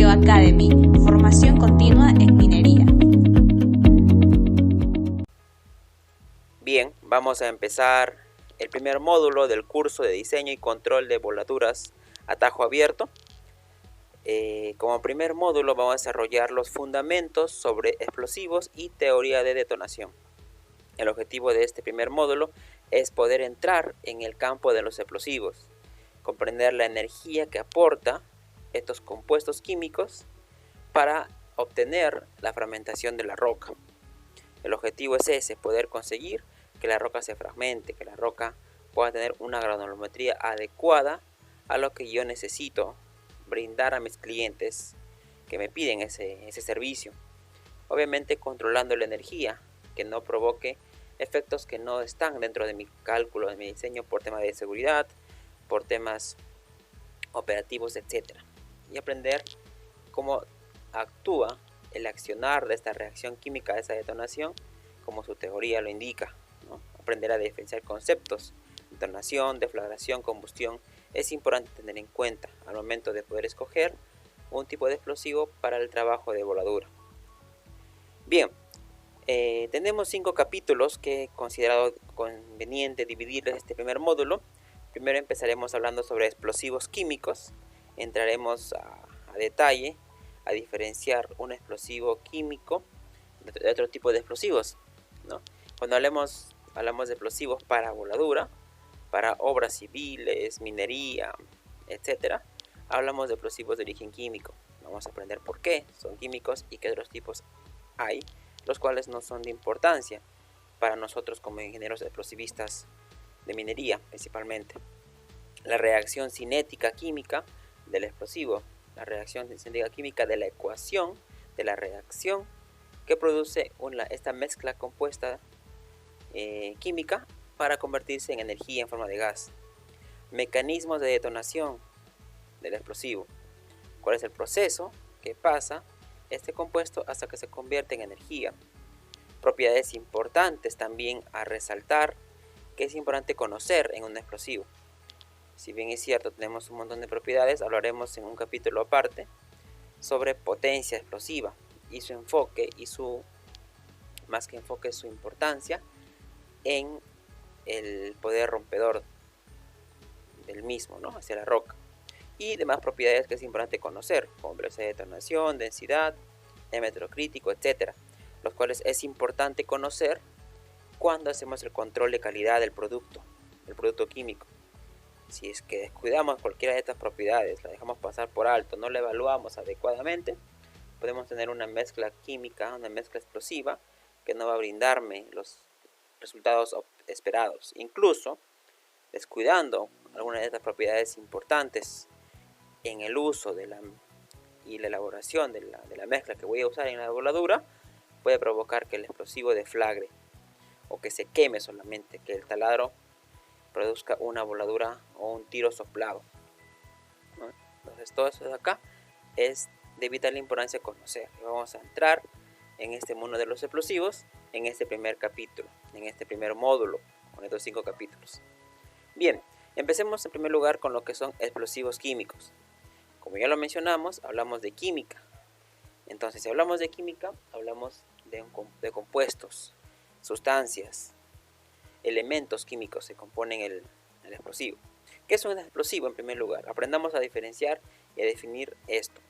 Academy, formación continua en minería. Bien, vamos a empezar el primer módulo del curso de diseño y control de voladuras a tajo abierto. Como primer módulo vamos a desarrollar los fundamentos sobre explosivos y teoría de detonación. El objetivo de este primer módulo es poder entrar en el campo de los explosivos, comprender la energía que aporta estos compuestos químicos para obtener la fragmentación de la roca. El objetivo es ese, poder conseguir que la roca se fragmente, que la roca pueda tener una granulometría adecuada a lo que yo necesito brindar a mis clientes que me piden ese servicio. Obviamente controlando la energía, que no provoque efectos que no están dentro de mi cálculo, de mi diseño, por temas de seguridad, por temas operativos, etc. Y aprender cómo actúa el accionar de esta reacción química, de esa detonación, como su teoría lo indica, ¿no? Aprender a diferenciar conceptos, detonación, deflagración, combustión, es importante tener en cuenta al momento de poder escoger un tipo de explosivo para el trabajo de voladura. Bien, tenemos 5 capítulos que he considerado conveniente dividir este primer módulo. Primero empezaremos hablando sobre explosivos químicos, entraremos a detalle a diferenciar un explosivo químico de otro tipo de explosivos, ¿no? Cuando hablamos de explosivos para voladura, para obras civiles, minería, etc., hablamos de explosivos de origen químico. Vamos a aprender por qué son químicos y qué otros tipos hay, los cuales no son de importancia para nosotros como ingenieros explosivistas de minería principalmente. La reacción cinética química del explosivo, la reacción cinética química de la ecuación de la reacción que produce esta mezcla compuesta química para convertirse en energía en forma de gas. Mecanismos de detonación del explosivo. ¿Cuál es el proceso que pasa este compuesto hasta que se convierte en energía? Propiedades importantes también a resaltar que es importante conocer en un explosivo. Si bien es cierto, tenemos un montón de propiedades, hablaremos en un capítulo aparte sobre potencia explosiva y su enfoque más que enfoque, su importancia en el poder rompedor del mismo, ¿no? Hacia la roca. Y demás propiedades que es importante conocer, como velocidad de detonación, densidad, diámetro crítico, etc., los cuales es importante conocer cuando hacemos el control de calidad del producto químico. Si es que descuidamos cualquiera de estas propiedades, la dejamos pasar por alto, no la evaluamos adecuadamente, podemos tener una mezcla química, una mezcla explosiva, que no va a brindarme los resultados esperados. Incluso, descuidando algunas de estas propiedades importantes en el uso y la elaboración de la mezcla que voy a usar en la voladura, puede provocar que el explosivo deflagre o que se queme solamente, que el taladro produzca una voladura o un tiro soplado, ¿no? Entonces todo eso de acá es de vital importancia conocer. Y vamos a entrar en este mundo de los explosivos en este primer capítulo, en este primer módulo, con estos 5 capítulos. Bien, empecemos en primer lugar con lo que son explosivos químicos. Como ya lo mencionamos, hablamos de química. Entonces, si hablamos de química, hablamos de compuestos, sustancias, elementos químicos que componen el explosivo. ¿Qué es un explosivo en primer lugar? Aprendamos a diferenciar y a definir esto.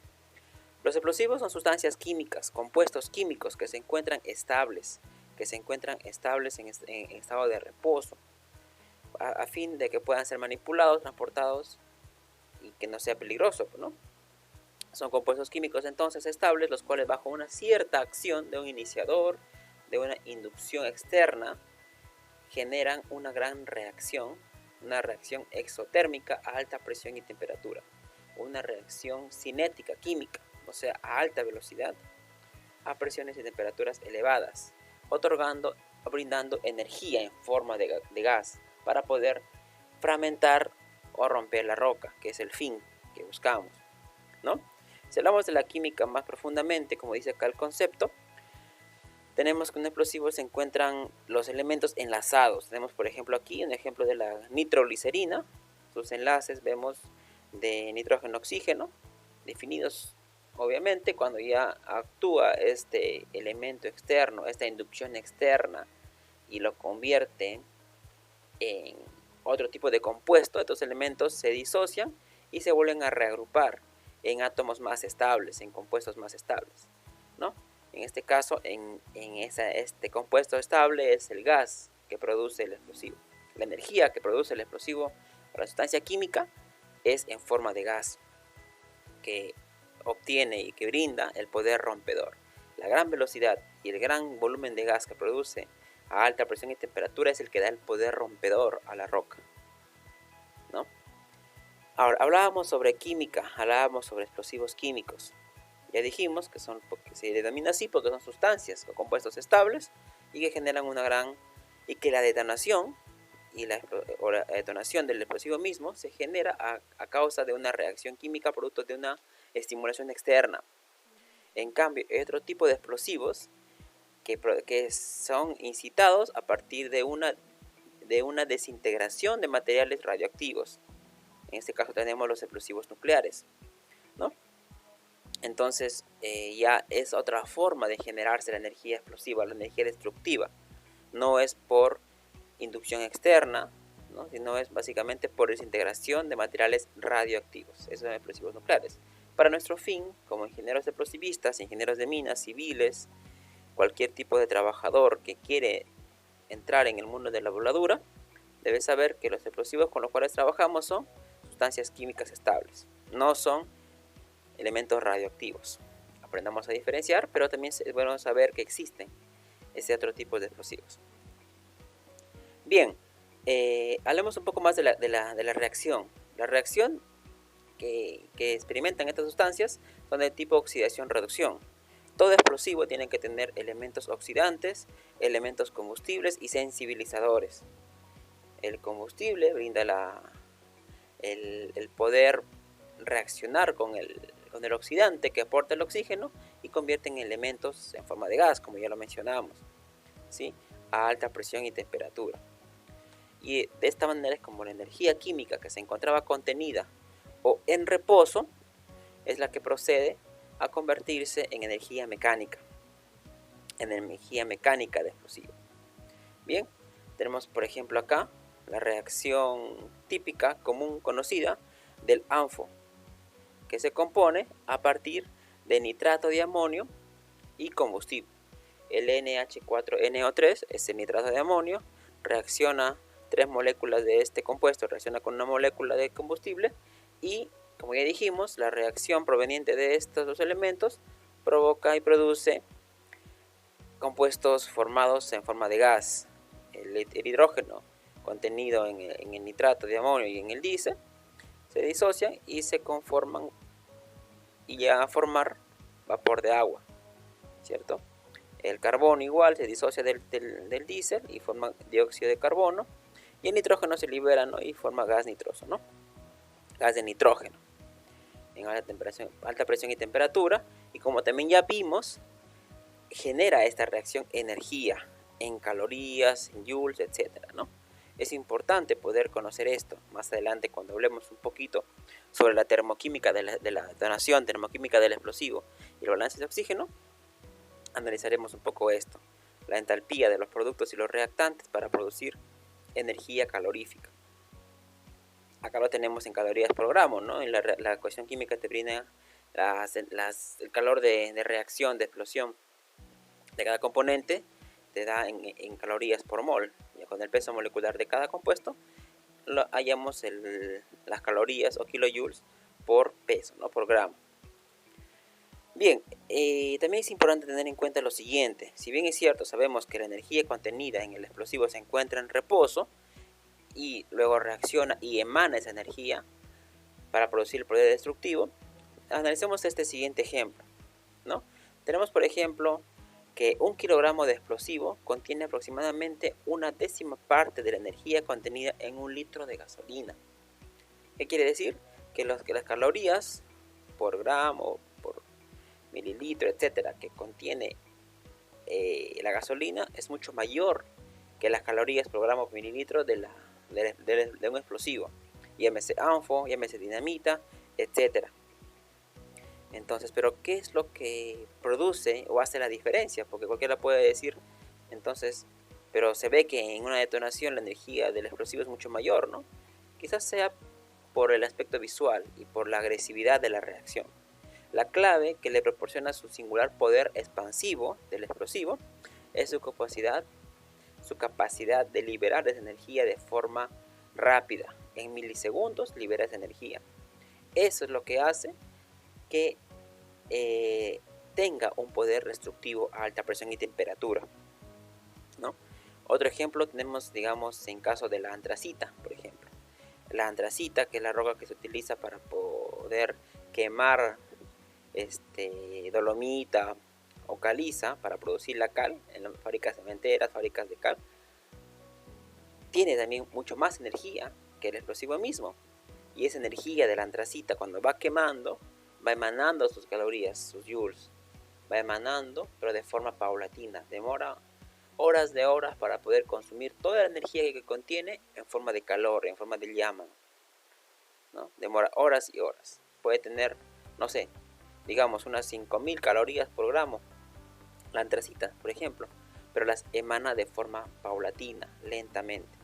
Los explosivos son sustancias químicas, compuestos químicos que se encuentran estables, en estado de reposo, a fin de que puedan ser manipulados, transportados y que no sea peligroso, ¿no? Son compuestos químicos entonces estables, los cuales bajo una cierta acción de un iniciador, de una inducción externa, generan una gran reacción, una reacción exotérmica a alta presión y temperatura, una reacción cinética química, o sea, a alta velocidad, a presiones y temperaturas elevadas, brindando energía en forma de gas para poder fragmentar o romper la roca, que es el fin que buscamos, ¿no? Si hablamos de la química más profundamente, como dice acá el concepto, tenemos que en un explosivo se encuentran los elementos enlazados. Tenemos, por ejemplo, aquí un ejemplo de la nitroglicerina. Sus enlaces vemos de nitrógeno-oxígeno, definidos obviamente cuando ya actúa este elemento externo, esta inducción externa, y lo convierte en otro tipo de compuesto. Estos elementos se disocian y se vuelven a reagrupar en átomos más estables, en compuestos más estables, ¿no? En este caso, este compuesto estable es el gas que produce el explosivo. La energía que produce el explosivo o la sustancia química es en forma de gas que obtiene y que brinda el poder rompedor. La gran velocidad y el gran volumen de gas que produce a alta presión y temperatura es el que da el poder rompedor a la roca, ¿no? Ahora, hablábamos sobre química, hablábamos sobre explosivos químicos. Ya dijimos que se denomina así porque son sustancias o compuestos estables y que generan una gran... y que la detonación la detonación del explosivo mismo se genera a causa de una reacción química producto de una estimulación externa. En cambio, hay otro tipo de explosivos que son incitados a partir de una desintegración de materiales radioactivos. En este caso tenemos los explosivos nucleares, ¿no? Entonces ya es otra forma de generarse la energía explosiva, la energía destructiva. No es por inducción externa, ¿no? Sino es básicamente por desintegración de materiales radioactivos. Esos son explosivos nucleares. Para nuestro fin, como ingenieros explosivistas, ingenieros de minas, civiles, cualquier tipo de trabajador que quiere entrar en el mundo de la voladura, debe saber que los explosivos con los cuales trabajamos son sustancias químicas estables, no son elementos radioactivos. Aprendamos a diferenciar, pero también es bueno saber que existen ese otro tipo de explosivos. Bien, hablemos un poco más de la reacción. La reacción que experimentan estas sustancias son de tipo oxidación-reducción. Todo explosivo tiene que tener elementos oxidantes, elementos combustibles y sensibilizadores. El combustible brinda el poder reaccionar con el oxidante que aporta el oxígeno y convierte en elementos en forma de gas, como ya lo mencionamos, ¿sí? A alta presión y temperatura. Y de esta manera es como la energía química que se encontraba contenida o en reposo es la que procede a convertirse en energía mecánica de explosivo. Bien, tenemos por ejemplo acá la reacción típica, común, conocida del ANFO, que se compone a partir de nitrato de amonio y combustible. El NH4NO3, ese nitrato de amonio, reacciona 3 moléculas de este compuesto, reacciona con una molécula de combustible y, como ya dijimos, la reacción proveniente de estos dos elementos provoca y produce compuestos formados en forma de gas. El hidrógeno contenido en el nitrato de amonio y en el diésel se disocian y se conforman y llegan a formar vapor de agua, ¿cierto? El carbono igual se disocia del diésel y forma dióxido de carbono, y el nitrógeno se libera, ¿no? Y forma gas nitroso, ¿no? Gas de nitrógeno en alta presión y temperatura, y como también ya vimos, genera esta reacción energía en calorías, en joules, etcétera, ¿no? Es importante poder conocer esto más adelante cuando hablemos un poquito sobre la termoquímica de la detonación, termoquímica del explosivo y el balance de oxígeno. Analizaremos un poco esto, la entalpía de los productos y los reactantes para producir energía calorífica. Acá lo tenemos en calorías por gramo, ¿no? En la ecuación química te brinda el calor de reacción, de explosión de cada componente, te da en calorías por mol. Ya con el peso molecular de cada compuesto hallamos las calorías o kilojoules por peso, ¿no? Por gramo. Bien, también es importante tener en cuenta lo siguiente. Si bien es cierto, sabemos que la energía contenida en el explosivo se encuentra en reposo y luego reacciona y emana esa energía para producir el poder destructivo, analicemos este siguiente ejemplo, ¿no? Tenemos, por ejemplo, que 1 kilogramo de explosivo contiene aproximadamente 1/10 parte de la energía contenida en 1 litro de gasolina. ¿Qué quiere decir? Que las calorías por gramo, por mililitro, etcétera, que contiene la gasolina es mucho mayor que las calorías por gramo por mililitro de un explosivo. llámese ANFO, llámese dinamita, etc. Entonces, pero ¿qué es lo que produce o hace la diferencia? Porque cualquiera puede decir, entonces, pero se ve que en una detonación la energía del explosivo es mucho mayor, ¿no? Quizás sea por el aspecto visual y por la agresividad de la reacción. La clave que le proporciona su singular poder expansivo del explosivo es su capacidad de liberar esa energía de forma rápida. En milisegundos libera esa energía. Eso es lo que hace que tenga un poder destructivo a alta presión y temperatura, ¿no? Otro ejemplo tenemos, digamos, en caso de la antracita, por ejemplo. La antracita, que es la roca que se utiliza para poder quemar dolomita o caliza para producir la cal en las fábricas cementeras, fábricas de cal, tiene también mucho más energía que el explosivo mismo. Y esa energía de la antracita, cuando va quemando, va emanando sus calorías, sus joules, va emanando, pero de forma paulatina. Demora horas de horas para poder consumir toda la energía que contiene en forma de calor, en forma de llama, ¿no? Demora horas y horas. Puede tener, no sé, digamos unas 5000 calorías por gramo, la antracita, por ejemplo, pero las emana de forma paulatina, lentamente.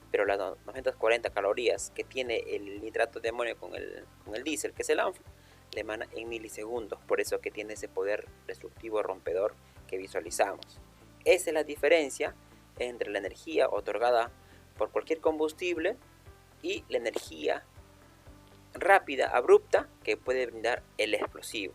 Pero las 940 calorías que tiene el nitrato de amonio con el diésel, que es el ANFO, le emana en milisegundos. Por eso que tiene ese poder destructivo rompedor que visualizamos. Esa es la diferencia entre la energía otorgada por cualquier combustible y la energía rápida, abrupta, que puede brindar el explosivo.